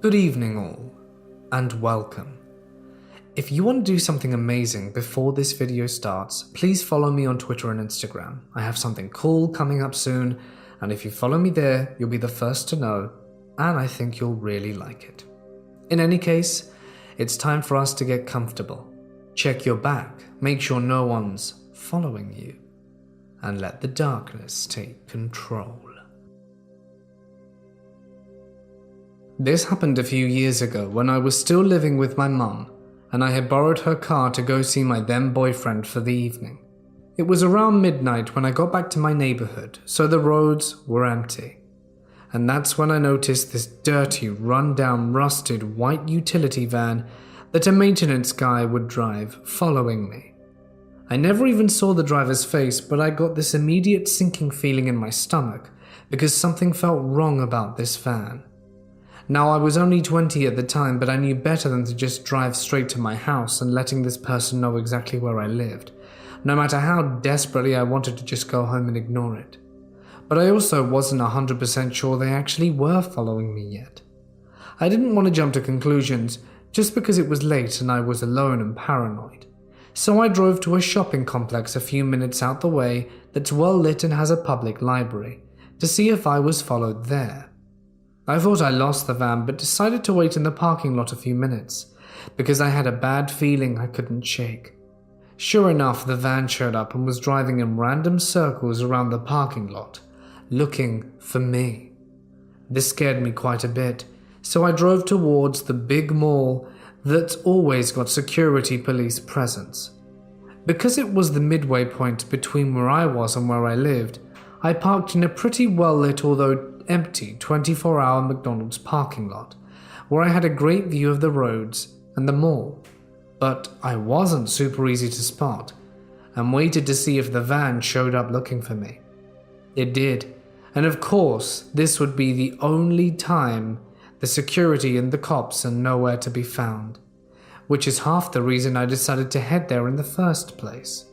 Good evening all, and welcome. If you want to do something amazing before this video starts, please follow me on Twitter and Instagram. I have something cool coming up soon, and if you follow me there, you'll be the first to know, and I think you'll really like it. In any case, it's time for us to get comfortable. Check your back, make sure no one's following you, and let the darkness take control. This happened a few years ago when I was still living with my mum, and I had borrowed her car to go see my then boyfriend for the evening. It was around midnight when I got back to my neighborhood, so the roads were empty. And that's when I noticed this dirty, run-down, rusted white utility van that a maintenance guy would drive, following me. I never even saw the driver's face, but I got this immediate sinking feeling in my stomach because something felt wrong about this van. Now, I was only 20 at the time, but I knew better than to just drive straight to my house and letting this person know exactly where I lived, no matter how desperately I wanted to just go home and ignore it. But I also wasn't 100% sure they actually were following me yet. I didn't want to jump to conclusions just because it was late and I was alone and paranoid. So I drove to a shopping complex a few minutes out the way that's well lit and has a public library to see if I was followed there. I thought I lost the van, but decided to wait in the parking lot a few minutes, because I had a bad feeling I couldn't shake. Sure enough, the van showed up and was driving in random circles around the parking lot, looking for me. This scared me quite a bit, so I drove towards the big mall that's always got security police presence. Because it was the midway point between where I was and where I lived, I parked in a pretty well-lit, although empty 24-hour McDonald's parking lot, where I had a great view of the roads and the mall. But I wasn't super easy to spot, and waited to see if the van showed up looking for me. It did, and of course, this would be the only time the security and the cops are nowhere to be found, which is half the reason I decided to head there in the first place.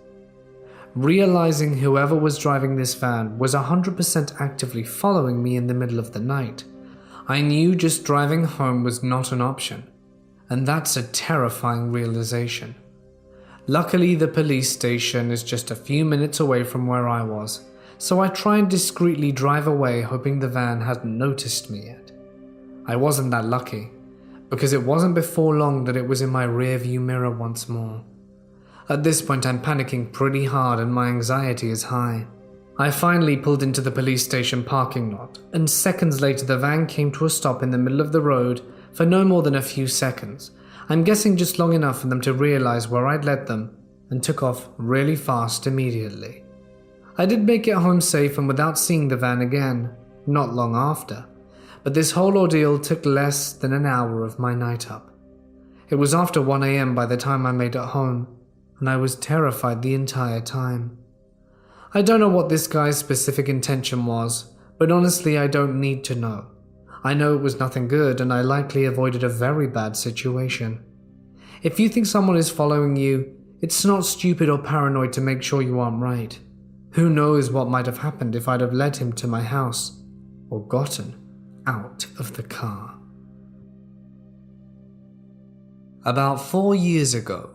Realizing whoever was driving this van was 100% actively following me in the middle of the night, I knew just driving home was not an option, and that's a terrifying realization. Luckily, the police station is just a few minutes away from where I was, so I try and discreetly drive away, hoping the van hadn't noticed me yet. I wasn't that lucky, because it wasn't before long that it was in my rearview mirror once more. At this point, I'm panicking pretty hard and my anxiety is high. I finally pulled into the police station parking lot, and seconds later the van came to a stop in the middle of the road for no more than a few seconds. I'm guessing just long enough for them to realize where I'd led them, and took off really fast immediately. I did make it home safe and without seeing the van again, not long after, but this whole ordeal took less than an hour of my night up. It was after 1 a.m. by the time I made it home, and I was terrified the entire time. I don't know what this guy's specific intention was, but honestly I don't need to know. I know it was nothing good and I likely avoided a very bad situation. If you think someone is following you, it's not stupid or paranoid to make sure you aren't right. Who knows what might have happened if I'd have led him to my house, or gotten out of the car. About 4 years ago,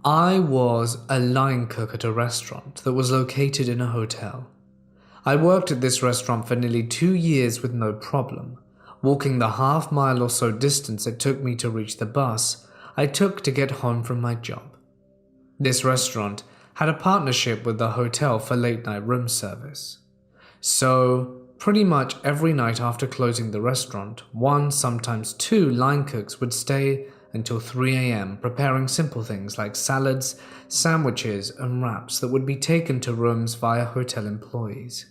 I was a line cook at a restaurant that was located in a hotel. I worked at this restaurant for nearly 2 years with no problem, walking the half-mile or so distance it took me to reach the bus I took to get home from my job. This restaurant had a partnership with the hotel for late-night room service. So, pretty much every night after closing the restaurant, 1, sometimes 2 line cooks would stay until 3 a.m. preparing simple things like salads, sandwiches, and wraps that would be taken to rooms via hotel employees.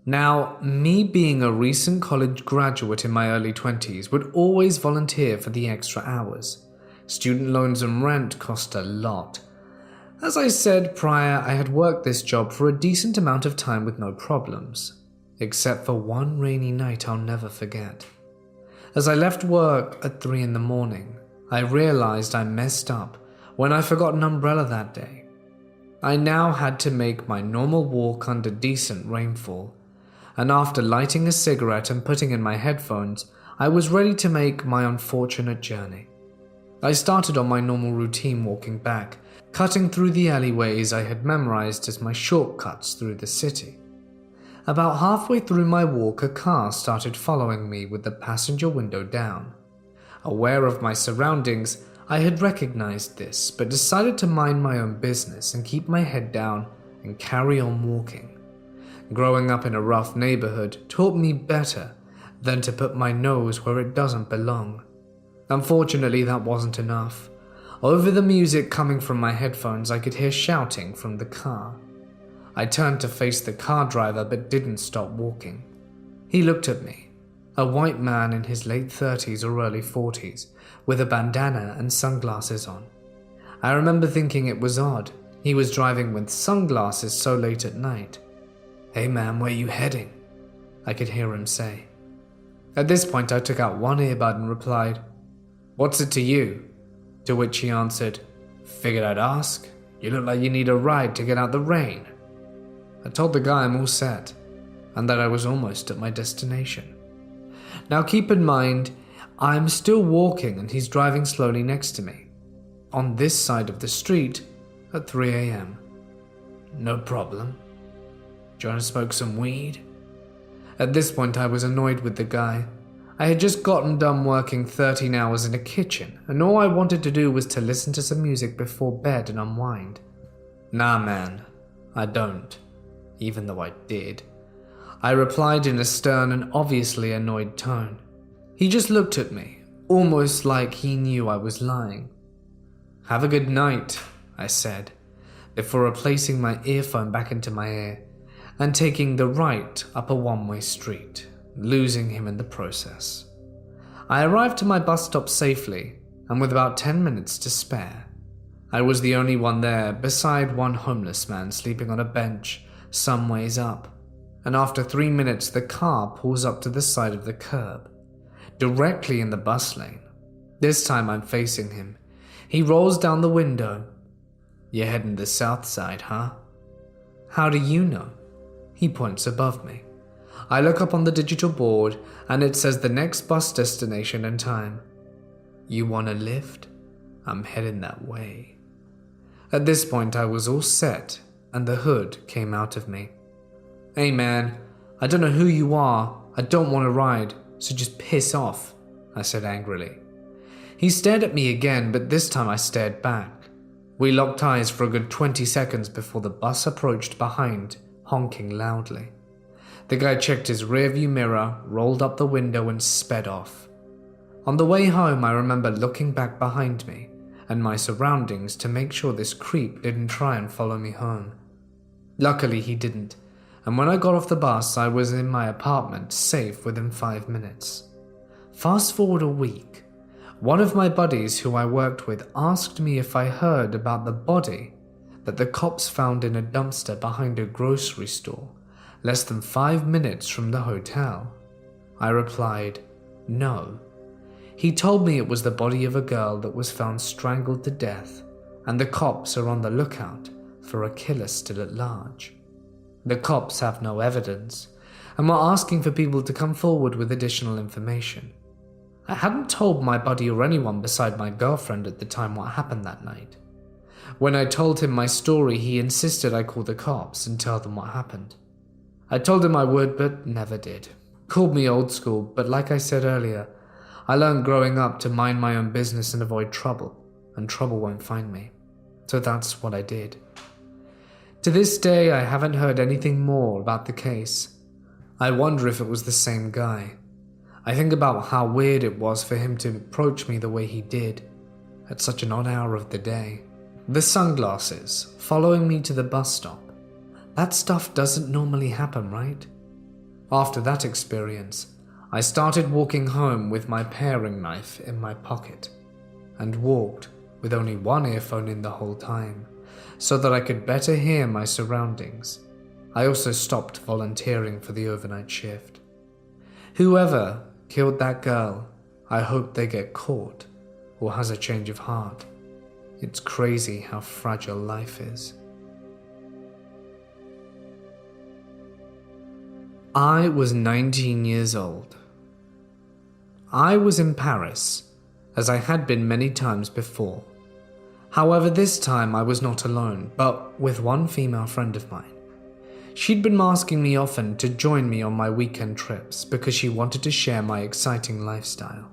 Now, me being a recent college graduate in my early 20s would always volunteer for the extra hours. Student loans and rent cost a lot. As I said prior, I had worked this job for a decent amount of time with no problems, except for one rainy night I'll never forget. As I left work at 3 in the morning, I realized I messed up when I forgot an umbrella that day. I now had to make my normal walk under decent rainfall, and after lighting a cigarette and putting in my headphones, I was ready to make my unfortunate journey. I started on my normal routine walking back, cutting through the alleyways I had memorized as my shortcuts through the city. About halfway through my walk, a car started following me with the passenger window down. Aware of my surroundings, I had recognized this, but decided to mind my own business and keep my head down and carry on walking. Growing up in a rough neighborhood taught me better than to put my nose where it doesn't belong. Unfortunately, that wasn't enough. Over the music coming from my headphones, I could hear shouting from the car. I turned to face the car driver but didn't stop walking. He looked at me, a white man in his late 30s or early 40s, with a bandana and sunglasses on. I remember thinking it was odd. He was driving with sunglasses so late at night. "Hey man, where you heading?" I could hear him say. At this point, I took out one earbud and replied, "What's it to you?" To which he answered, "Figured I'd ask. You look like you need a ride to get out the rain." I told the guy I'm all set, and that I was almost at my destination. Now keep in mind, I'm still walking and he's driving slowly next to me, on this side of the street at 3 a.m. "No problem. Do you want to smoke some weed?" At this point, I was annoyed with the guy. I had just gotten done working 13 hours in a kitchen, and all I wanted to do was to listen to some music before bed and unwind. "Nah man, I don't," even though I did. I replied in a stern and obviously annoyed tone. He just looked at me, almost like he knew I was lying. "Have a good night," I said, before replacing my earphone back into my ear and taking the right up a one-way street, losing him in the process. I arrived to my bus stop safely, and with about 10 minutes to spare. I was the only one there beside one homeless man sleeping on a bench some ways up, and after 3 minutes the car pulls up to the side of the curb, directly in the bus lane. This time I'm facing him. He rolls down the window. "You're heading the south side, huh?" "How do you know?" He points above me. I look up on the digital board and it says the next bus destination and time. "You want a lift? I'm heading that way." At this point I was all set and the hood came out of me. "Hey man, I don't know who you are. I don't want a ride, so just piss off," I said angrily. He stared at me again, but this time I stared back. We locked eyes for a good 20 seconds before the bus approached behind, honking loudly. The guy checked his rearview mirror, rolled up the window and sped off. On the way home, I remember looking back behind me and my surroundings to make sure this creep didn't try and follow me home. Luckily, he didn't, and when I got off the bus, I was in my apartment, safe within 5 minutes. Fast forward a week. One of my buddies who I worked with asked me if I heard about the body that the cops found in a dumpster behind a grocery store, less than 5 minutes from the hotel. I replied, no. He told me it was the body of a girl that was found strangled to death, and the cops are on the lookout for a killer still at large. The cops have no evidence, and were asking for people to come forward with additional information. I hadn't told my buddy or anyone beside my girlfriend at the time what happened that night. When I told him my story, he insisted I call the cops and tell them what happened. I told him I would, but never did. Called me old school, but like I said earlier, I learned growing up to mind my own business and avoid trouble, and trouble won't find me. So that's what I did. To this day, I haven't heard anything more about the case. I wonder if it was the same guy. I think about how weird it was for him to approach me the way he did, at such an odd hour of the day. The sunglasses, following me to the bus stop. That stuff doesn't normally happen, right? After that experience, I started walking home with my paring knife in my pocket, and walked with only one earphone in the whole time, so that I could better hear my surroundings. I also stopped volunteering for the overnight shift. Whoever killed that girl, I hope they get caught or has a change of heart. It's crazy how fragile life is. I was 19 years old. I was in Paris, as I had been many times before. However, this time I was not alone, but with one female friend of mine. She'd been asking me often to join me on my weekend trips because she wanted to share my exciting lifestyle.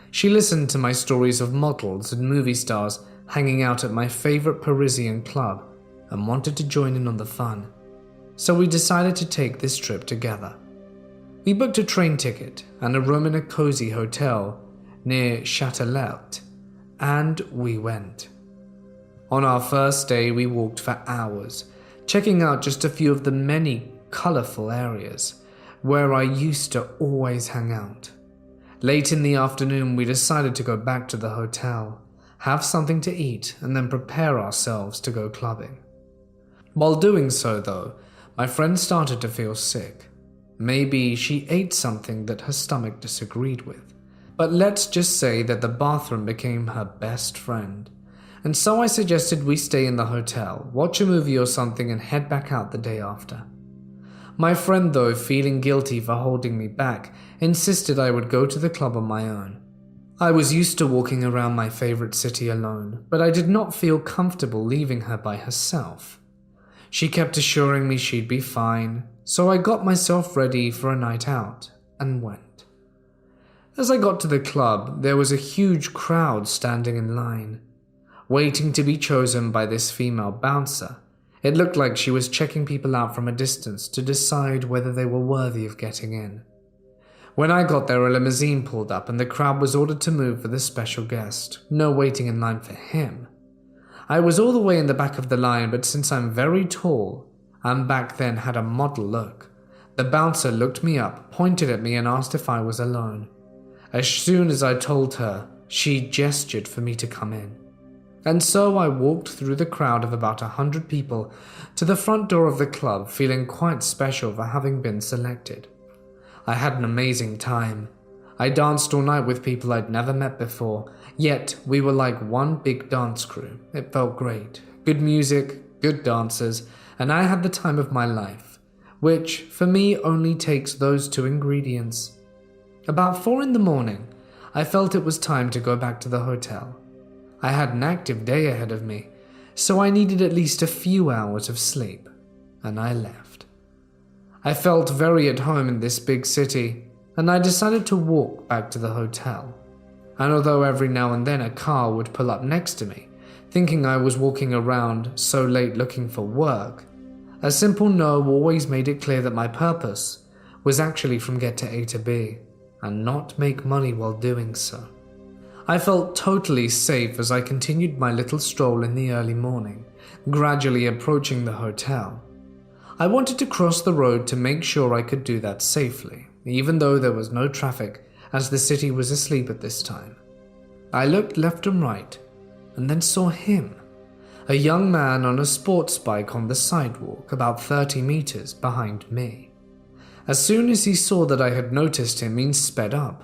She listened to my stories of models and movie stars hanging out at my favorite Parisian club and wanted to join in on the fun. So we decided to take this trip together. We booked a train ticket and a room in a cozy hotel near Châtelet, and we went. On our first day, we walked for hours, checking out just a few of the many colorful areas where I used to always hang out. Late in the afternoon, we decided to go back to the hotel, have something to eat, and then prepare ourselves to go clubbing. While doing so, though, my friend started to feel sick. Maybe she ate something that her stomach disagreed with. But let's just say that the bathroom became her best friend. And so I suggested we stay in the hotel, watch a movie or something, and head back out the day after. My friend, though, feeling guilty for holding me back, insisted I would go to the club on my own. I was used to walking around my favorite city alone, but I did not feel comfortable leaving her by herself. She kept assuring me she'd be fine, so I got myself ready for a night out and went. As I got to the club, there was a huge crowd standing in line, waiting to be chosen by this female bouncer. It looked like she was checking people out from a distance to decide whether they were worthy of getting in. When I got there, a limousine pulled up and the crowd was ordered to move for the special guest. No waiting in line for him. I was all the way in the back of the line, but since I'm very tall and back then had a model look, the bouncer looked me up, pointed at me and asked if I was alone. As soon as I told her, she gestured for me to come in. And so I walked through the crowd of about 100 people to the front door of the club, feeling quite special for having been selected. I had an amazing time. I danced all night with people I'd never met before, yet we were like one big dance crew. It felt great. Good music, good dancers, and I had the time of my life, which for me only takes those two ingredients. About 4 in the morning, I felt it was time to go back to the hotel. I had an active day ahead of me, so I needed at least a few hours of sleep, and I left. I felt very at home in this big city, and I decided to walk back to the hotel. And although every now and then a car would pull up next to me, thinking I was walking around so late looking for work, a simple no always made it clear that my purpose was actually from get to A to B, and not make money while doing so. I felt totally safe as I continued my little stroll in the early morning, gradually approaching the hotel. I wanted to cross the road to make sure I could do that safely, even though there was no traffic as the city was asleep at this time. I looked left and right, and then saw him, a young man on a sports bike on the sidewalk about 30 meters behind me. As soon as he saw that I had noticed him, he sped up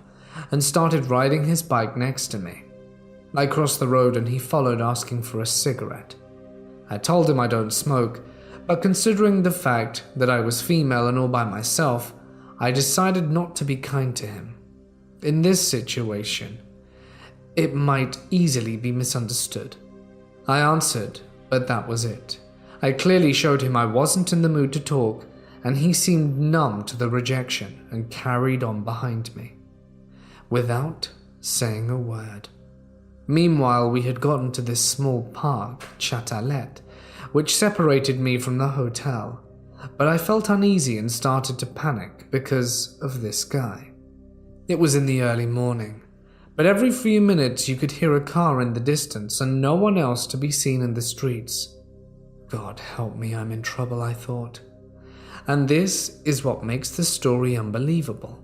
and started riding his bike next to me. I crossed the road and he followed, asking for a cigarette. I told him I don't smoke, but considering the fact that I was female and all by myself, I decided not to be kind to him. In this situation, it might easily be misunderstood. I answered, but that was it. I clearly showed him I wasn't in the mood to talk, and he seemed numb to the rejection and carried on behind me, without saying a word. Meanwhile, we had gotten to this small park, Châtelet, which separated me from the hotel, but I felt uneasy and started to panic because of this guy. It was in the early morning, but every few minutes you could hear a car in the distance and no one else to be seen in the streets. God help me, I'm in trouble, I thought. And this is what makes the story unbelievable.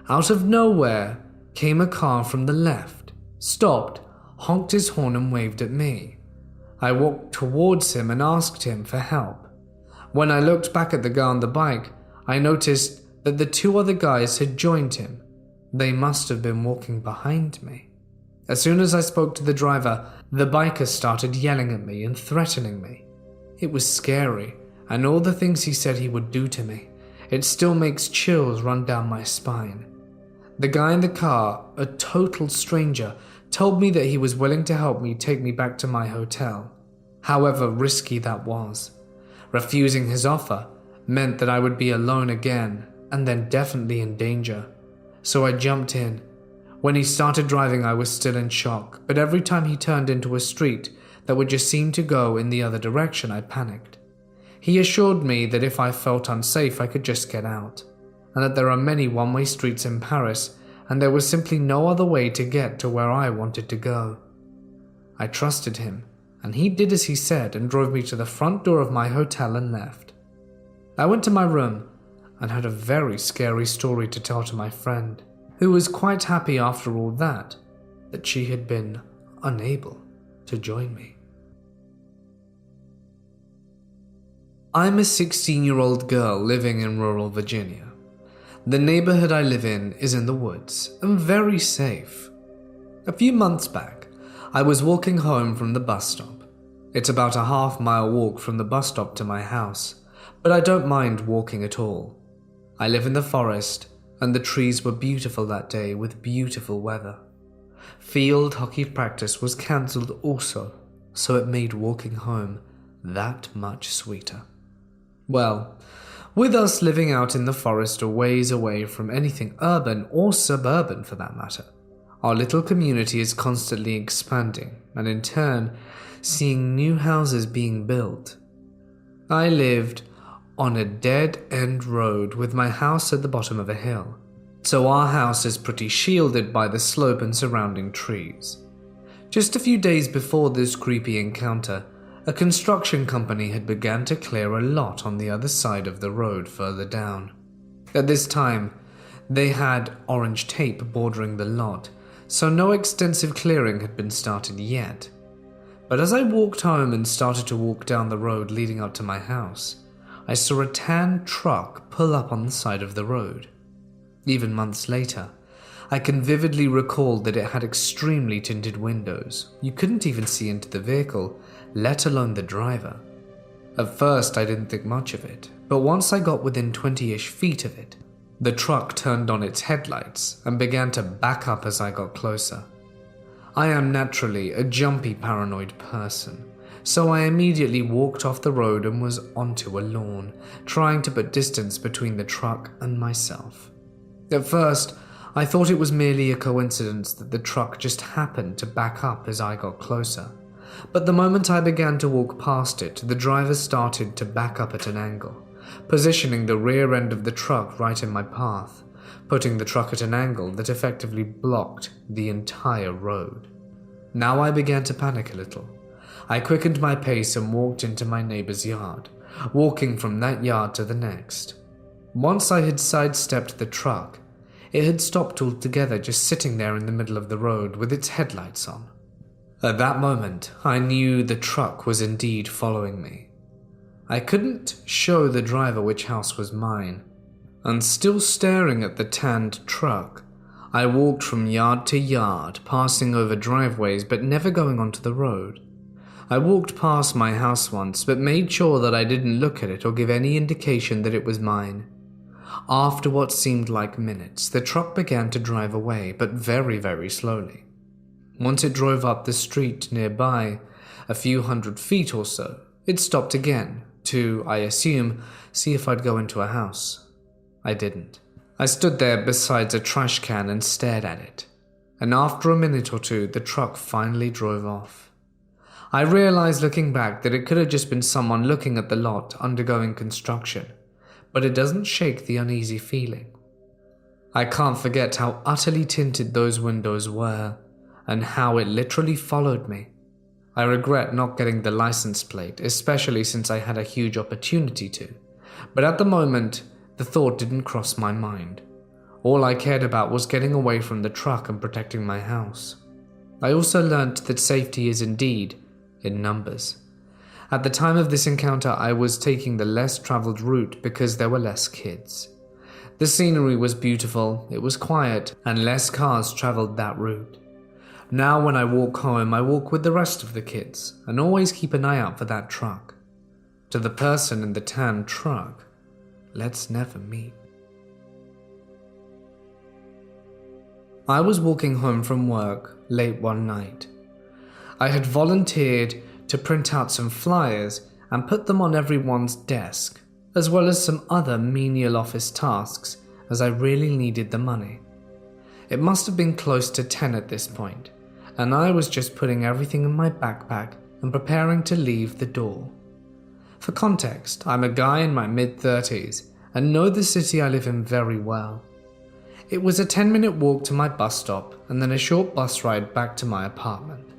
Out of nowhere came a car from the left, stopped, honked his horn and waved at me. I walked towards him and asked him for help. When I looked back at the guy on the bike, I noticed that the 2 other guys had joined him. They must have been walking behind me. As soon as I spoke to the driver, the biker started yelling at me and threatening me. It was scary, and all the things he said he would do to me, it still makes chills run down my spine. The guy in the car, a total stranger, told me that he was willing to help me take me back to my hotel, however risky that was. Refusing his offer meant that I would be alone again and then definitely in danger. So I jumped in. When he started driving, I was still in shock, but every time he turned into a street that would just seem to go in the other direction, I panicked. He assured me that if I felt unsafe, I could just get out, and that there are many one-way streets in Paris, and there was simply no other way to get to where I wanted to go. I trusted him, and he did as he said and drove me to the front door of my hotel and left. I went to my room and had a very scary story to tell to my friend, who was quite happy after all that she had been unable to join me. I'm a 16-year-old girl living in rural Virginia. The neighborhood I live in is in the woods and very safe. A few months back, I was walking home from the bus stop. It's about a half-mile walk from the bus stop to my house, but I don't mind walking at all. I live in the forest, and the trees were beautiful that day with beautiful weather. Field hockey practice was cancelled also, so it made walking home that much sweeter. Well, with us living out in the forest a ways away from anything urban or suburban for that matter, our little community is constantly expanding and in turn seeing new houses being built. I lived on a dead-end road with my house at the bottom of a hill, so our house is pretty shielded by the slope and surrounding trees. Just a few days before this creepy encounter, a construction company had begun to clear a lot on the other side of the road further down. At this time, they had orange tape bordering the lot, so no extensive clearing had been started yet. But as I walked home and started to walk down the road leading up to my house, I saw a tan truck pull up on the side of the road. Even months later, I can vividly recall that it had extremely tinted windows. You couldn't even see into the vehicle, let alone the driver. At first, I didn't think much of it, but once I got within 20-ish feet of it, the truck turned on its headlights and began to back up as I got closer. I am naturally a jumpy, paranoid person, so I immediately walked off the road and was onto a lawn, trying to put distance between the truck and myself. At first, I thought it was merely a coincidence that the truck just happened to back up as I got closer. But the moment I began to walk past it, the driver started to back up at an angle, positioning the rear end of the truck right in my path, putting the truck at an angle that effectively blocked the entire road. Now I began to panic a little. I quickened my pace and walked into my neighbor's yard, walking from that yard to the next. Once I had sidestepped the truck, it had stopped altogether, just sitting there in the middle of the road with its headlights on. At that moment, I knew the truck was indeed following me. I couldn't show the driver which house was mine, and still staring at the tanned truck, I walked from yard to yard, passing over driveways but never going onto the road. I walked past my house once, but made sure that I didn't look at it or give any indication that it was mine. After what seemed like minutes, the truck began to drive away, but very, very slowly. Once it drove up the street nearby, a few hundred feet or so, it stopped again to, I assume, see if I'd go into a house. I didn't. I stood there beside a trash can and stared at it, and after a minute or two, the truck finally drove off. I realized looking back that it could have just been someone looking at the lot undergoing construction, but it doesn't shake the uneasy feeling. I can't forget how utterly tinted those windows were, and how it literally followed me. I regret not getting the license plate, especially since I had a huge opportunity to, but at the moment, the thought didn't cross my mind. All I cared about was getting away from the truck and protecting my house. I also learnt that safety is indeed in numbers. At the time of this encounter, I was taking the less traveled route because there were less kids. The scenery was beautiful, it was quiet, and less cars traveled that route. Now when I walk home, I walk with the rest of the kids and always keep an eye out for that truck. To the person in the tan truck, let's never meet. I was walking home from work late one night. I had volunteered to print out some flyers and put them on everyone's desk, as well as some other menial office tasks, as I really needed the money. It must have been close to 10 at this point, and I was just putting everything in my backpack and preparing to leave the door. For context, I'm a guy in my mid-30s and know the city I live in very well. It was a 10-minute walk to my bus stop and then a short bus ride back to my apartment.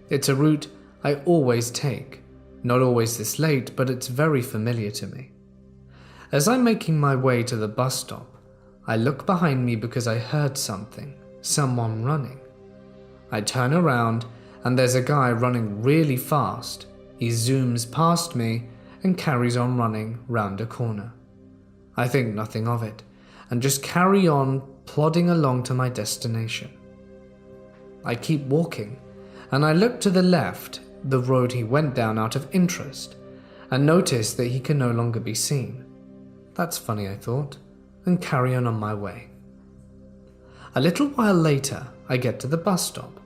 It's a route I always take, not always this late, but it's very familiar to me. As I'm making my way to the bus stop, I look behind me because I heard someone running. I turn around and there's a guy running really fast. He zooms past me and carries on running round a corner. I think nothing of it and just carry on plodding along to my destination. I keep walking and I look to the left, the road he went down out of interest, and notice that he can no longer be seen. That's funny, I thought, and carry on my way. A little while later, I get to the bus stop,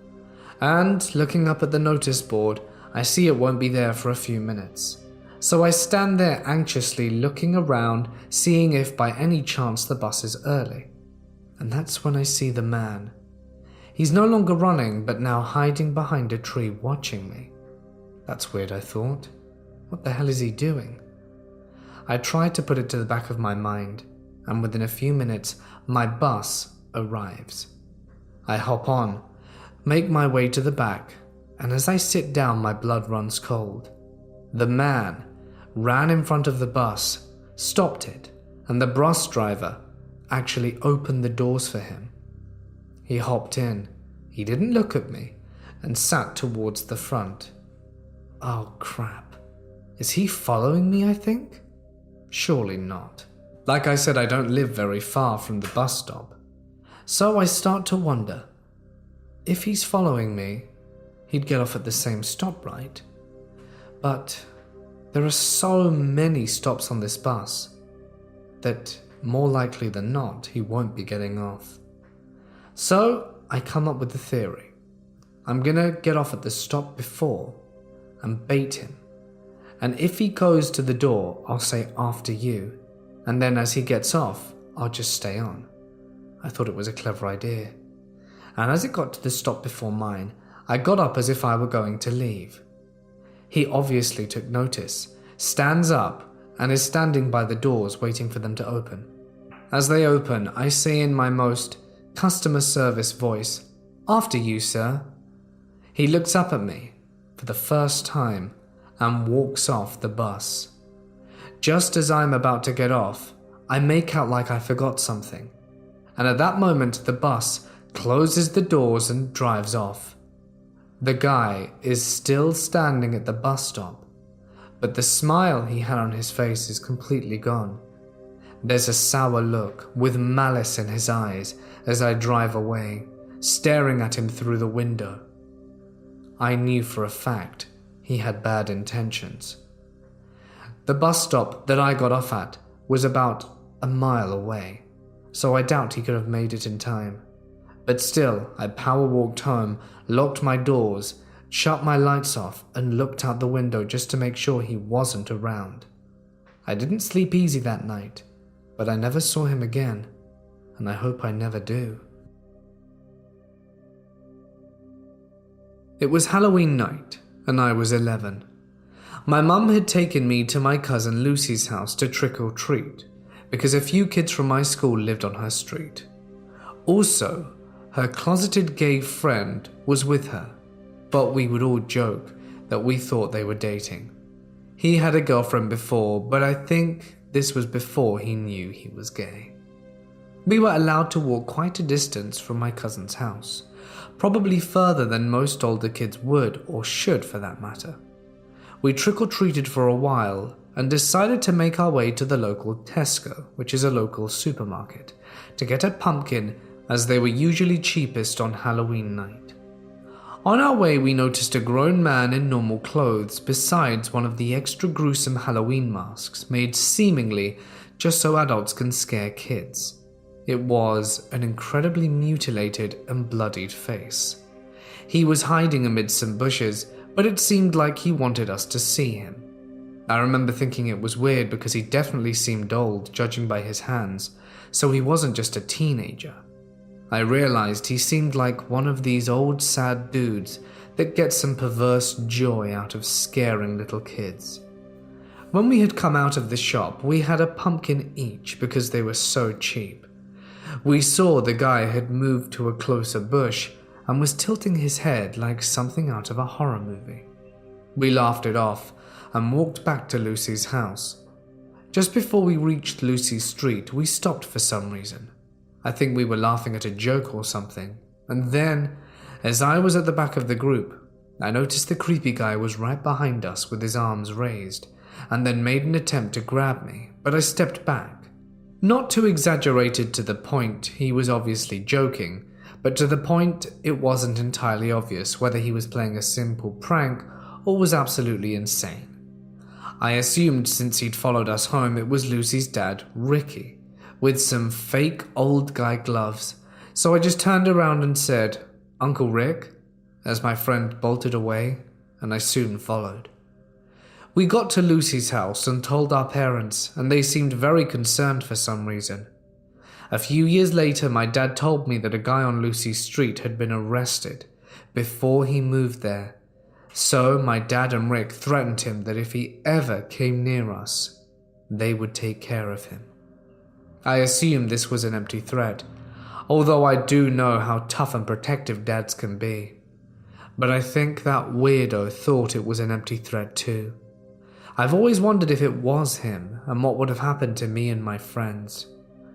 and looking up at the notice board, I see it won't be there for a few minutes. So I stand there anxiously looking around, seeing if by any chance the bus is early. And that's when I see the man. He's no longer running, but now hiding behind a tree watching me. That's weird, I thought. What the hell is he doing? I tried to put it to the back of my mind, and within a few minutes, my bus arrives. I hop on, make my way to the back, and as I sit down, my blood runs cold. The man ran in front of the bus, stopped it, and the bus driver actually opened the doors for him. He hopped in, he didn't look at me, and sat towards the front. Oh crap. Is he following me, I think? Surely not. Like I said, I don't live very far from the bus stop. So I start to wonder, if he's following me, he'd get off at the same stop, right? But there are so many stops on this bus that more likely than not, he won't be getting off. So I come up with the theory. I'm gonna get off at the stop before and bait him. And if he goes to the door, I'll say after you. And then as he gets off, I'll just stay on. I thought it was a clever idea. And as it got to the stop before mine, I got up as if I were going to leave. He obviously took notice, stands up, and is standing by the doors waiting for them to open. As they open, I say in my most customer service voice, "After you, sir." He looks up at me for the first time and walks off the bus. Just as I'm about to get off, I make out like I forgot something. And at that moment, the bus closes the doors and drives off. The guy is still standing at the bus stop, but the smile he had on his face is completely gone. There's a sour look with malice in his eyes as I drive away, staring at him through the window. I knew for a fact he had bad intentions. The bus stop that I got off at was about a mile away, so I doubt he could have made it in time. But still, I power walked home, locked my doors, shut my lights off, and looked out the window just to make sure he wasn't around. I didn't sleep easy that night, but I never saw him again, and I hope I never do. It was Halloween night, and I was 11. My mum had taken me to my cousin Lucy's house to trick or treat, because a few kids from my school lived on her street. Also, her closeted gay friend was with her, but we would all joke that we thought they were dating. He had a girlfriend before, but I think this was before he knew he was gay. We were allowed to walk quite a distance from my cousin's house, probably further than most older kids would or should for that matter. We trick-or-treated for a while and decided to make our way to the local Tesco, which is a local supermarket, to get a pumpkin as they were usually cheapest on Halloween night. On our way, we noticed a grown man in normal clothes besides one of the extra gruesome Halloween masks made seemingly just so adults can scare kids. It was an incredibly mutilated and bloodied face. He was hiding amid some bushes, but it seemed like he wanted us to see him. I remember thinking it was weird because he definitely seemed old, judging by his hands, so he wasn't just a teenager. I realized he seemed like one of these old sad dudes that get some perverse joy out of scaring little kids. When we had come out of the shop, we had a pumpkin each because they were so cheap. We saw the guy had moved to a closer bush and was tilting his head like something out of a horror movie. We laughed it off and walked back to Lucy's house. Just before we reached Lucy's street, we stopped for some reason. I think we were laughing at a joke or something, and then, as I was at the back of the group, I noticed the creepy guy was right behind us with his arms raised, and then made an attempt to grab me, but I stepped back. Not too exaggerated to the point he was obviously joking, but to the point it wasn't entirely obvious whether he was playing a simple prank or was absolutely insane. I assumed since he'd followed us home it was Lucy's dad, Ricky, with some fake old guy gloves, so I just turned around and said, "Uncle Rick," as my friend bolted away, and I soon followed. We got to Lucy's house and told our parents, and they seemed very concerned for some reason. A few years later, my dad told me that a guy on Lucy's street had been arrested before he moved there. So my dad and Rick threatened him that if he ever came near us, they would take care of him. I assumed this was an empty threat, although I do know how tough and protective dads can be. But I think that weirdo thought it was an empty threat too. I've always wondered if it was him and what would have happened to me and my friends.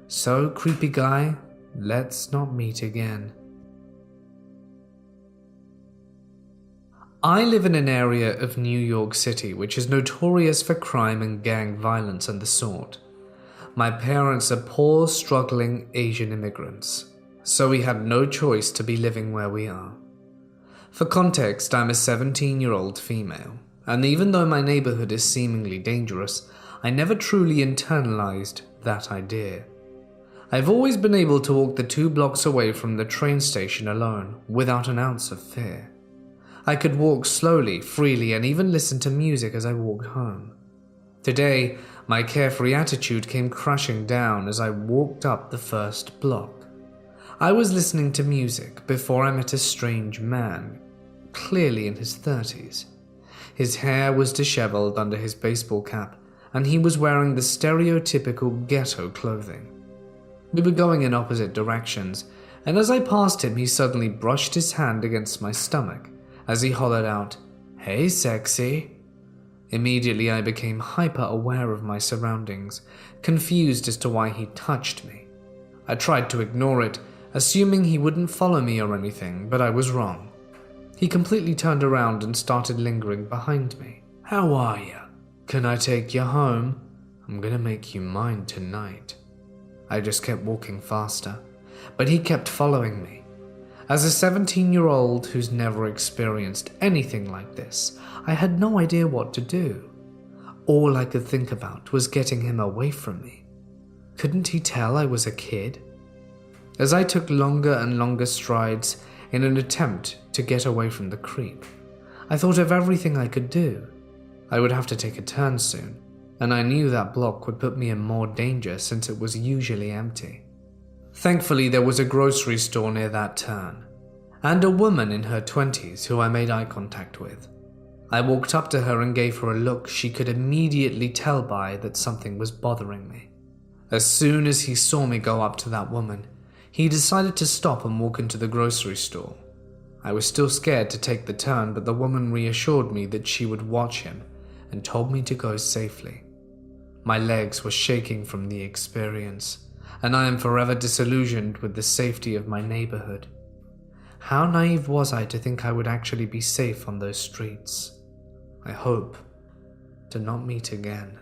So, creepy guy, let's not meet again. I live in an area of New York City which is notorious for crime and gang violence and the sort. My parents are poor, struggling Asian immigrants, so we had no choice to be living where we are. For context, I'm a 17-year-old female, and even though my neighborhood is seemingly dangerous, I never truly internalized that idea. I've always been able to walk the 2 blocks away from the train station alone, without an ounce of fear. I could walk slowly, freely, and even listen to music as I walked home. Today, my carefree attitude came crashing down as I walked up the first block. I was listening to music before I met a strange man, clearly in his 30s. His hair was disheveled under his baseball cap, and he was wearing the stereotypical ghetto clothing. We were going in opposite directions, and as I passed him, he suddenly brushed his hand against my stomach as he hollered out, "Hey, sexy." Immediately, I became hyper-aware of my surroundings, confused as to why he touched me. I tried to ignore it, assuming he wouldn't follow me or anything, but I was wrong. He completely turned around and started lingering behind me. "How are ya? Can I take you home? I'm gonna make you mine tonight." I just kept walking faster, but he kept following me. As a 17-year-old who's never experienced anything like this, I had no idea what to do. All I could think about was getting him away from me. Couldn't he tell I was a kid? As I took longer and longer strides in an attempt to get away from the creep, I thought of everything I could do. I would have to take a turn soon, and I knew that block would put me in more danger since it was usually empty. Thankfully, there was a grocery store near that turn, and a woman in her 20s who I made eye contact with. I walked up to her and gave her a look she could immediately tell by that something was bothering me. As soon as he saw me go up to that woman, he decided to stop and walk into the grocery store. I was still scared to take the turn, but the woman reassured me that she would watch him and told me to go safely. My legs were shaking from the experience, and I am forever disillusioned with the safety of my neighborhood. How naive was I to think I would actually be safe on those streets? I hope to not meet again.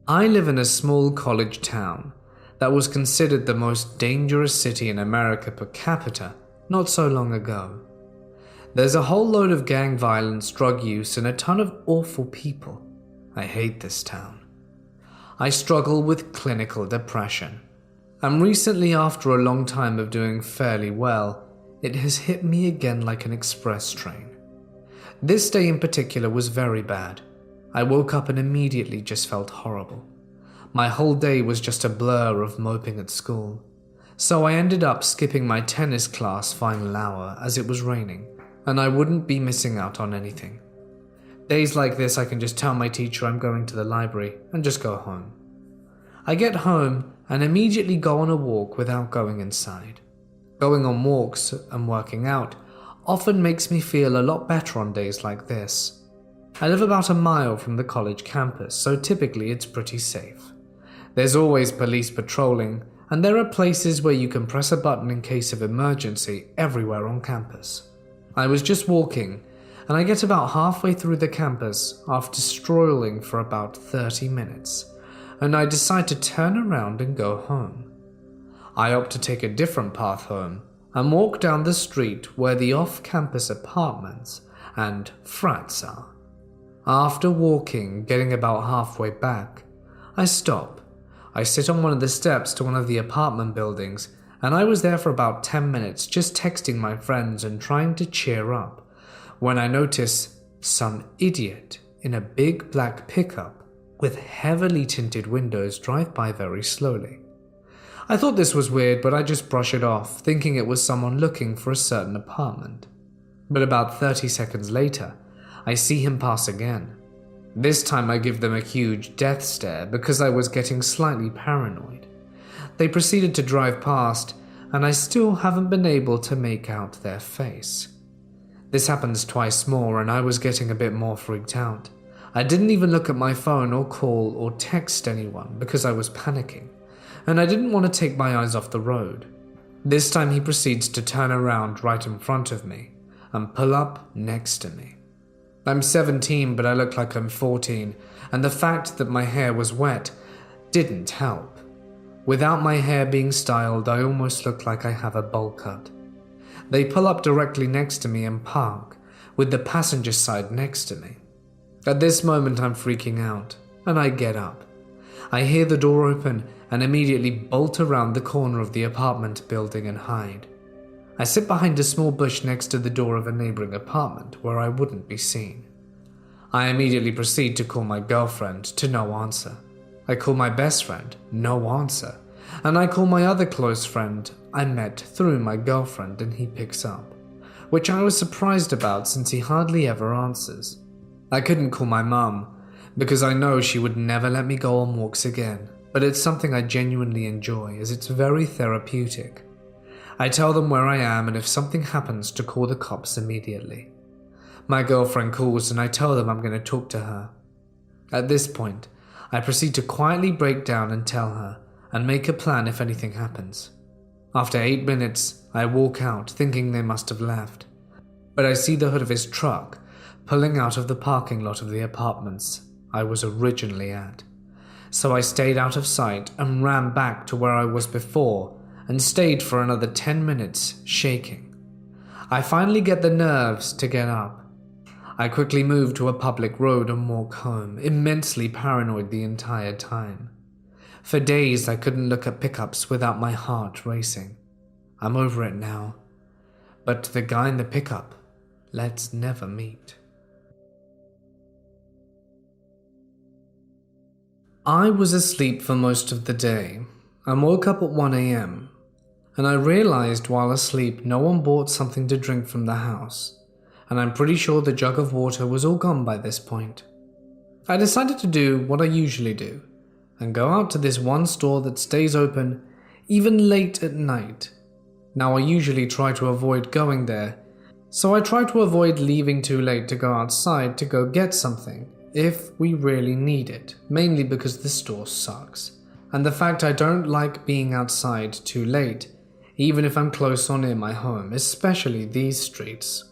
I live in a small college town that was considered the most dangerous city in America per capita not so long ago. There's a whole load of gang violence, drug use, and a ton of awful people. I hate this town. I struggle with clinical depression. And recently, after a long time of doing fairly well, it has hit me again like an express train. This day in particular was very bad. I woke up and immediately just felt horrible. My whole day was just a blur of moping at school. So I ended up skipping my tennis class final hour as it was raining, and I wouldn't be missing out on anything. Days like this, I can just tell my teacher I'm going to the library and just go home. I get home and immediately go on a walk without going inside. Going on walks and working out often makes me feel a lot better on days like this. I live about a mile from the college campus, so typically it's pretty safe. There's always police patrolling, and there are places where you can press a button in case of emergency everywhere on campus. I was just walking, and I get about halfway through the campus after strolling for about 30 minutes, and I decide to turn around and go home. I opt to take a different path home and walk down the street where the off-campus apartments and frats are. After walking, getting about halfway back, I stop. I sit on one of the steps to one of the apartment buildings, and I was there for about 10 minutes just texting my friends and trying to cheer up, when I notice some idiot in a big black pickup with heavily tinted windows drive by very slowly. I thought this was weird, but I just brush it off, thinking it was someone looking for a certain apartment. But about 30 seconds later, I see him pass again. This time I give them a huge death stare because I was getting slightly paranoid. They proceeded to drive past, and I still haven't been able to make out their face. This happens twice more, and I was getting a bit more freaked out. I didn't even look at my phone or call or text anyone because I was panicking, and I didn't want to take my eyes off the road. This time he proceeds to turn around right in front of me and pull up next to me. I'm 17, but I look like I'm 14, and the fact that my hair was wet didn't help. Without my hair being styled, I almost look like I have a bowl cut. They pull up directly next to me and park, with the passenger side next to me. At this moment I'm freaking out, and I get up. I hear the door open and immediately bolt around the corner of the apartment building and hide. I sit behind a small bush next to the door of a neighboring apartment where I wouldn't be seen. I immediately proceed to call my girlfriend, to no answer. I call my best friend, no answer. And I call my other close friend I met through my girlfriend, and he picks up, which I was surprised about since he hardly ever answers. I couldn't call my mum because I know she would never let me go on walks again, but it's something I genuinely enjoy as it's very therapeutic. I tell them where I am and if something happens to call the cops immediately. My girlfriend calls and I tell them I'm going to talk to her. At this point, I proceed to quietly break down and tell her and make a plan if anything happens. After 8 minutes, I walk out thinking they must have left, but I see the hood of his truck pulling out of the parking lot of the apartments I was originally at. So I stayed out of sight and ran back to where I was before and stayed for another 10 minutes, shaking. I finally get the nerves to get up. I quickly move to a public road and walk home, immensely paranoid the entire time. For days I couldn't look at pickups without my heart racing. I'm over it now. But the guy in the pickup, let's never meet. I was asleep for most of the day and woke up at 1 a.m. and I realized while asleep no one bought something to drink from the house, and I'm pretty sure the jug of water was all gone by this point. I decided to do what I usually do and go out to this one store that stays open even late at night. Now I usually try to avoid going there, so I try to avoid leaving too late to go outside to go get something if we really need it, mainly because the store sucks, and the fact I don't like being outside too late, even if I'm close or near my home, especially these streets.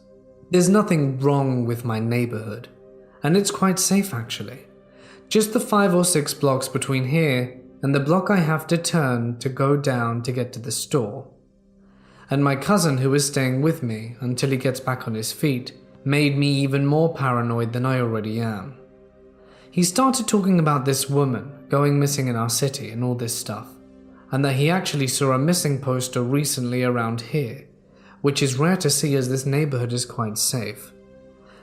There's nothing wrong with my neighborhood, and it's quite safe actually. Just the 5 or 6 blocks between here and the block I have to turn to go down to get to the store. And my cousin, who is staying with me until he gets back on his feet, made me even more paranoid than I already am. He started talking about this woman going missing in our city and all this stuff, and that he actually saw a missing poster recently around here, which is rare to see as this neighborhood is quite safe.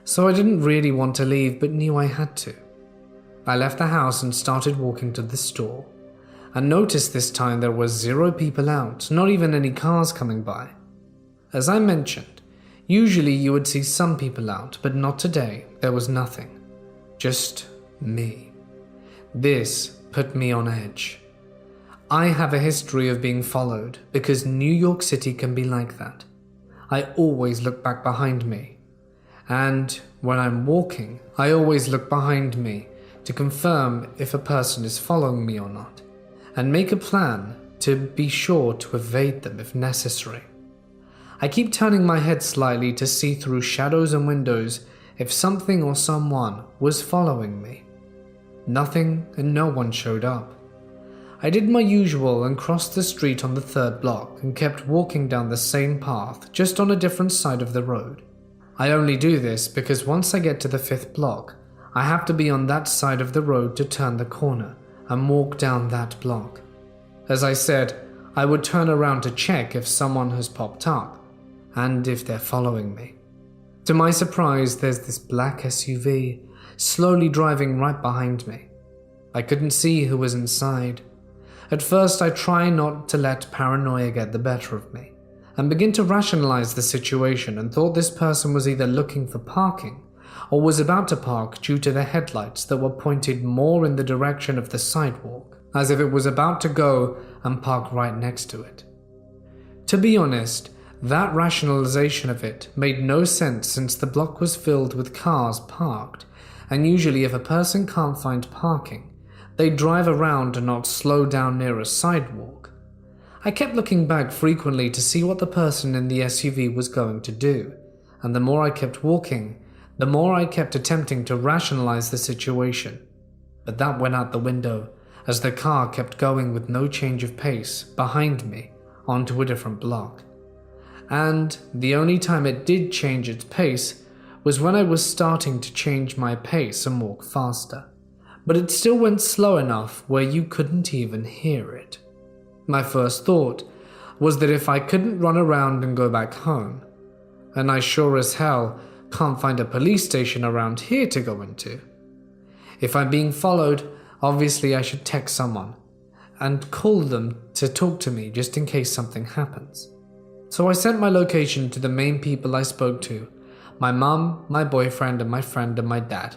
So I didn't really want to leave but knew I had to. I left the house and started walking to the store, and noticed this time there was 0 people out, not even any cars coming by. As I mentioned, usually you would see some people out, but not today. There was nothing. Just me. This put me on edge. I have a history of being followed because New York City can be like that. I always look back behind me. And when I'm walking, I always look behind me to confirm if a person is following me or not, and make a plan to be sure to evade them if necessary. I keep turning my head slightly to see through shadows and windows if something or someone was following me. Nothing and no one showed up. I did my usual and crossed the street on the 3rd block and kept walking down the same path, just on a different side of the road. I only do this because once I get to the 5th block, I have to be on that side of the road to turn the corner and walk down that block. As I said, I would turn around to check if someone has popped up and if they're following me. To my surprise, there's this black SUV slowly driving right behind me. I couldn't see who was inside. At first, I try not to let paranoia get the better of me and begin to rationalize the situation, and thought this person was either looking for parking or was about to park due to the headlights that were pointed more in the direction of the sidewalk, as if it was about to go and park right next to it. To be honest, that rationalization of it made no sense since the block was filled with cars parked, and usually if a person can't find parking, they drive around and not slow down near a sidewalk. I kept looking back frequently to see what the person in the SUV was going to do, and the more I kept walking, the more I kept attempting to rationalize the situation. But that went out the window as the car kept going with no change of pace behind me onto a different block. And the only time it did change its pace was when I was starting to change my pace and walk faster. But it still went slow enough where you couldn't even hear it. My first thought was that if I couldn't run around and go back home, and I sure as hell can't find a police station around here to go into. If I'm being followed, obviously I should text someone and call them to talk to me just in case something happens. So I sent my location to the main people I spoke to: my mum, my boyfriend, and my friend and my dad.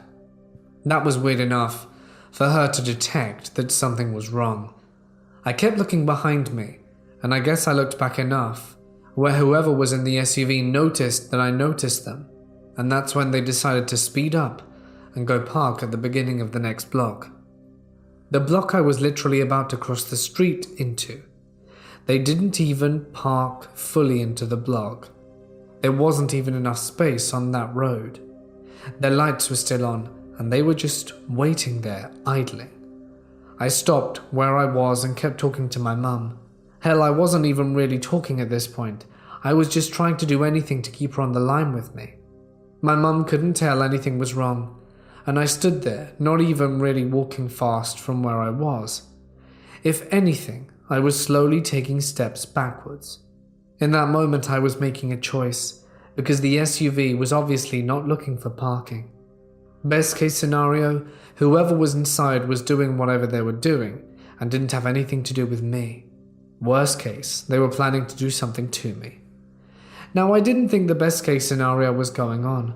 That was weird enough for her to detect that something was wrong. I kept looking behind me, and I guess I looked back enough where whoever was in the SUV noticed that I noticed them, and that's when they decided to speed up and go park at the beginning of the next block. The block I was literally about to cross the street into. They didn't even park fully into the block. There wasn't even enough space on that road. Their lights were still on, and they were just waiting there, idling. I stopped where I was and kept talking to my mum. Hell, I wasn't even really talking at this point. I was just trying to do anything to keep her on the line with me. My mum couldn't tell anything was wrong, and I stood there, not even really walking fast from where I was. If anything, I was slowly taking steps backwards. In that moment, I was making a choice, because the SUV was obviously not looking for parking. Best case scenario, whoever was inside was doing whatever they were doing and didn't have anything to do with me. Worst case, they were planning to do something to me. Now, I didn't think the best case scenario was going on.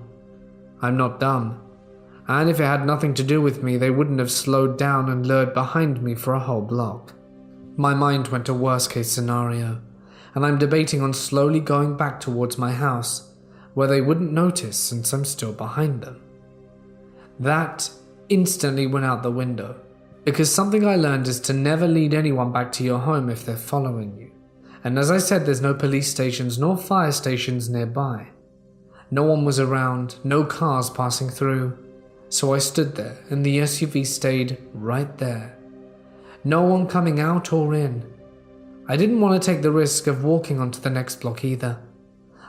I'm not dumb. And if it had nothing to do with me, they wouldn't have slowed down and lured behind me for a whole block. My mind went to worst case scenario, and I'm debating on slowly going back towards my house, where they wouldn't notice since I'm still behind them. That instantly went out the window, because something I learned is to never lead anyone back to your home if they're following you. And as I said, there's no police stations nor fire stations nearby. No one was around, no cars passing through, so I stood there and the SUV stayed right there. No one coming out or in. I didn't want to take the risk of walking onto the next block either.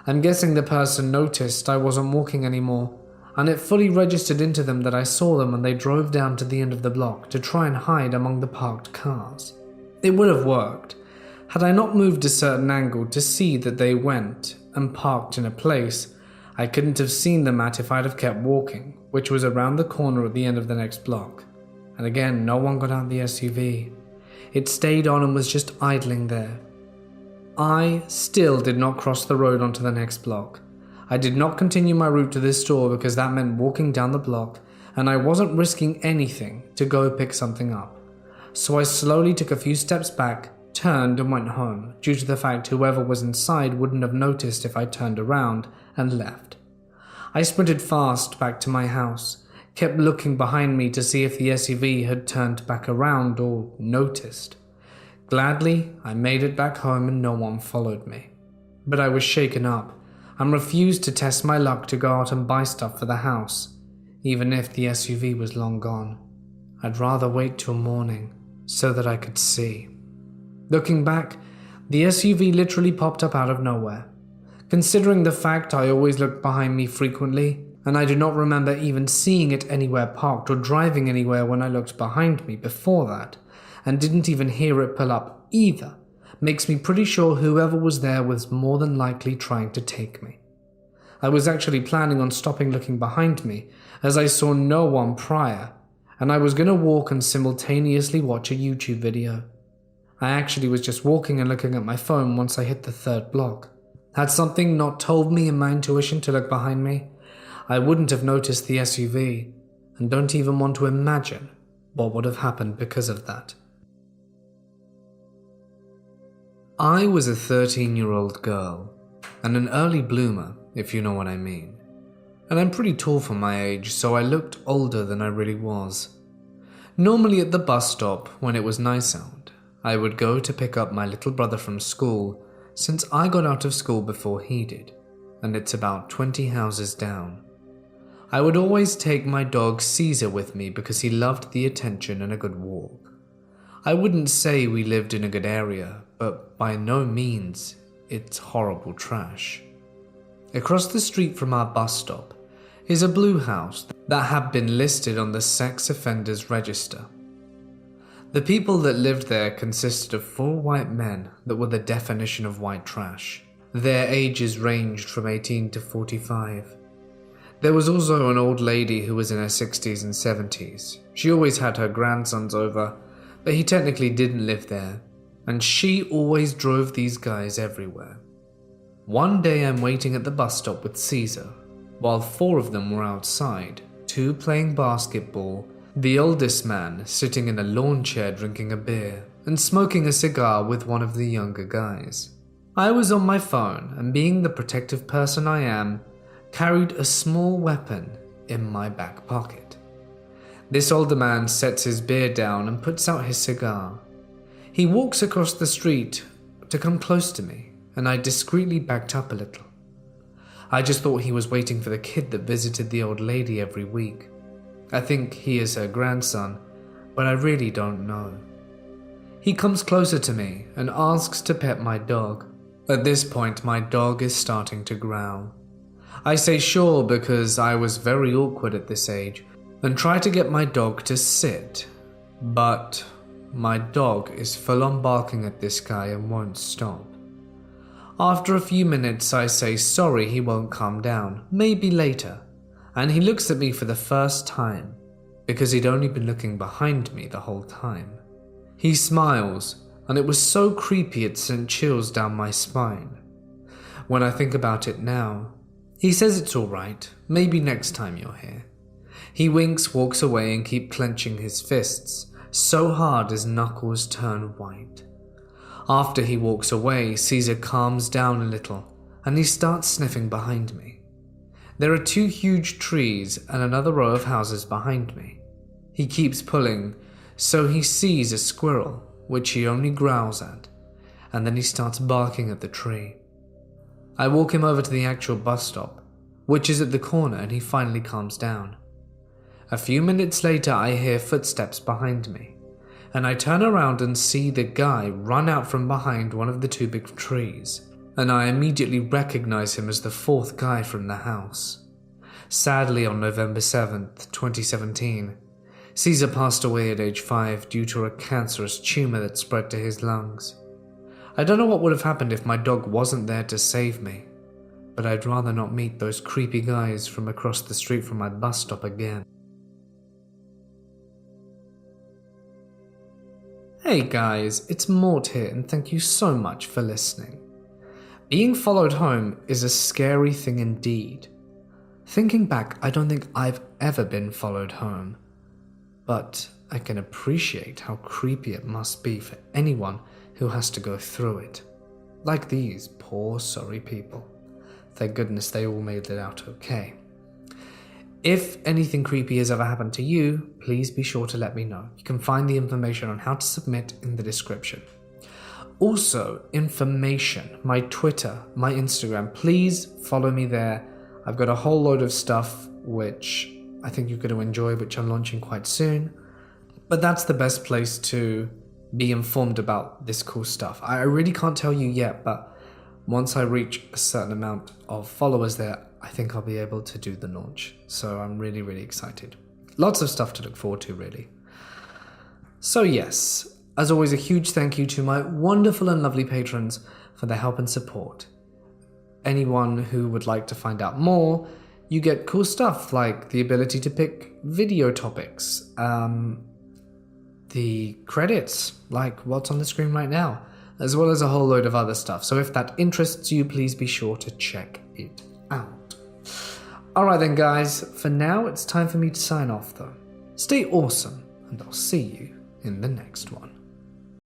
I'm guessing the person noticed I wasn't walking anymore and it fully registered into them that I saw them when they drove down to the end of the block to try and hide among the parked cars. It would have worked had I not moved a certain angle to see that they went and parked in a place I couldn't have seen them at if I'd have kept walking, which was around the corner at the end of the next block. And again, no one got out the SUV. It stayed on and was just idling there. I still did not cross the road onto the next block. I did not continue my route to this store because that meant walking down the block, and I wasn't risking anything to go pick something up. So I slowly took a few steps back, turned and went home, due to the fact whoever was inside wouldn't have noticed if I turned around and left. I sprinted fast back to my house, kept looking behind me to see if the SUV had turned back around or noticed. Gladly, I made it back home and no one followed me. But I was shaken up and refused to test my luck to go out and buy stuff for the house, even if the SUV was long gone. I'd rather wait till morning so that I could see. Looking back, the SUV literally popped up out of nowhere. Considering the fact I always looked behind me frequently, and I do not remember even seeing it anywhere parked or driving anywhere when I looked behind me before that, and didn't even hear it pull up either, makes me pretty sure whoever was there was more than likely trying to take me. I was actually planning on stopping looking behind me, as I saw no one prior, and I was going to walk and simultaneously watch a YouTube video. I actually was just walking and looking at my phone once I hit the third block. Had something not told me in my intuition to look behind me, I wouldn't have noticed the SUV, and don't even want to imagine what would have happened because of that. I was a 13-year-old girl, and an early bloomer, if you know what I mean. And I'm pretty tall for my age, so I looked older than I really was. Normally at the bus stop, when it was nice out, I would go to pick up my little brother from school, since I got out of school before he did, and it's about 20 houses down. I would always take my dog Caesar with me because he loved the attention and a good walk. I wouldn't say we lived in a good area, but by no means it's horrible trash. Across the street from our bus stop is a blue house that had been listed on the sex offenders register. The people that lived there consisted of 4 white men that were the definition of white trash. Their ages ranged from 18 to 45. There was also an old lady who was in her 60s and 70s. She always had her grandsons over, but he technically didn't live there, and she always drove these guys everywhere. One day I'm waiting at the bus stop with Caesar, while 4 of them were outside, 2 playing basketball, the oldest man sitting in a lawn chair drinking a beer and smoking a cigar with one of the younger guys. I was on my phone and, being the protective person I am, carried a small weapon in my back pocket. This older man sets his beer down and puts out his cigar. He walks across the street to come close to me, and I discreetly backed up a little. I just thought he was waiting for the kid that visited the old lady every week. I think he is her grandson, but I really don't know. He comes closer to me and asks to pet my dog. At this point, my dog is starting to growl. I say sure because I was very awkward at this age and try to get my dog to sit, but my dog is full on barking at this guy and won't stop. After a few minutes, I say sorry he won't calm down, maybe later, and he looks at me for the first time because he'd only been looking behind me the whole time. He smiles, and it was so creepy it sent chills down my spine. When I think about it now, he says it's alright, maybe next time you're here. He winks, walks away, and keeps clenching his fists so hard his knuckles turn white. After he walks away, Caesar calms down a little and he starts sniffing behind me. There are 2 huge trees and another row of houses behind me. He keeps pulling, so he sees a squirrel, which he only growls at, and then he starts barking at the tree. I walk him over to the actual bus stop, which is at the corner, and he finally calms down. A few minutes later, I hear footsteps behind me, and I turn around and see the guy run out from behind one of the 2 big trees, and I immediately recognize him as the 4th guy from the house. Sadly, on November 7th, 2017, Caesar passed away at age 5 due to a cancerous tumor that spread to his lungs. I don't know what would have happened if my dog wasn't there to save me, but I'd rather not meet those creepy guys from across the street from my bus stop again. Hey guys, it's Mort here, and thank you so much for listening. Being followed home is a scary thing indeed. Thinking back, I don't think I've ever been followed home, but I can appreciate how creepy it must be for anyone who has to go through it. Like these poor sorry people. Thank goodness they all made it out okay. If anything creepy has ever happened to you, please be sure to let me know. You can find the information on how to submit in the description. Also, information, my Twitter, my Instagram, please follow me there. I've got a whole load of stuff which I think you're going to enjoy, which I'm launching quite soon. But that's the best place to be informed about this cool stuff. I really can't tell you yet, but once I reach a certain amount of followers there, I think I'll be able to do the launch. So I'm really, really excited. Lots of stuff to look forward to, really. So yes, as always, a huge thank you to my wonderful and lovely patrons for their help and support. Anyone who would like to find out more, you get cool stuff like the ability to pick video topics, the credits, like what's on the screen right now, as well as a whole load of other stuff. So if that interests you, please be sure to check it out. Alright then guys, for now it's time for me to sign off though. Stay awesome, and I'll see you in the next one.